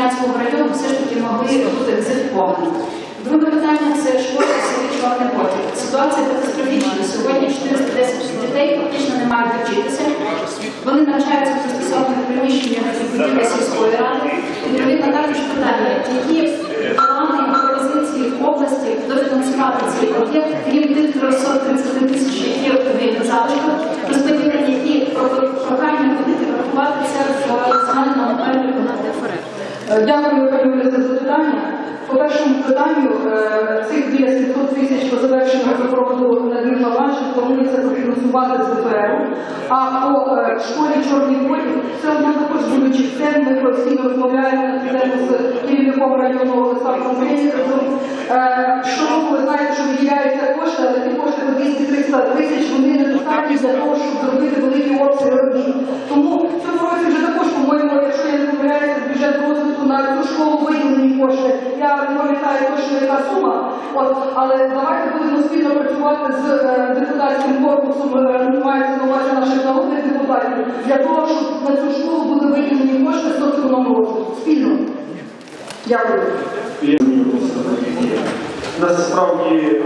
Надвірнянського району все ж таки могли бути газифіковані. Друге питання – це школа в селі Чорний Потік. Ситуація катастрофічна. Сьогодні 410 дітей фактично не мають вчитися. Вони навчаються в застосованих приміщеннях будівлі сільської ради. Відповідно, також питання, які плани і пропозиції в області дофінансувати цей об'єкт, крім тих 330 тисяч, які в залишках розподілені, і прохання будете врахувати це в загальному переліку на ДФР. Дякую, пані Олесі, за запитання. По першому питанню, цих біля 700 тисяч по завершенню проводу Надвірна Ланчин планується профінансувати з ДФР. А по школі Чорний Потік, це одна також болючих тем, ми постійно розмовляємо на цю тему з керівником районного Олександром Мельником. Щороку ви знаєте, що виділяються кошти, але ті кошти по 200-300 тисяч, вони недостатні для того, щоб зробити великі обсяги робіт. Тому в цьому році вже також, по-моєму, якщо я не помиляюся, бюджет розвитку на цю школу виділені кошти. Я не пам'ятаю точно, яка сума, але давайте будемо спільно працювати з депутатським корпусом, мається на увазі наших народних депутатів, для того, щоб на цю школу були виділені кошти з соцекономного розвитку. Спільно. Дякую. Насправді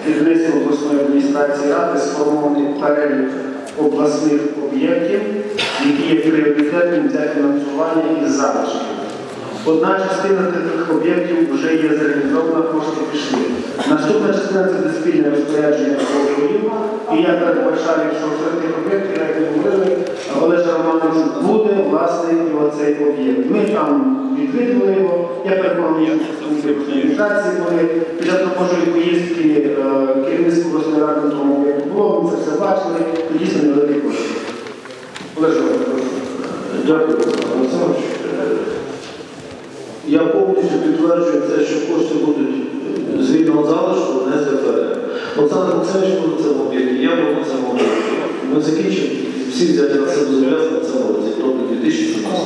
керівництво обласної адміністрації ради сформований перелік обласних об'єктів, які є пріоритетними для фінансування із залишків. Одна частина таких об'єктів вже є зареалізована, кошти пішли. Наступна частина – це спільне розпорядження договорів. І я передбачаю, що серед тих об'єктів, як ви говорили, Олеже Романович, буде власний оцей об'єкт. Ми там відвідували його, я переконаний, що в організації були. Під час робочої поїздки керівництво обласної ради на тому об'єкту було, ми це все бачили, і дійсно невеликі кошти. Олеже Романович. Дякую, Олександр. Я повністю підтверджую те, що кошти будуть з вільного залишку, не з ДФР. Олександр Олександрович був на цьому об'єкті, я був на цьому об'єкті. Ми закінчимо, всі взяти на себе зобов'язання в цьому році, тобто 2017.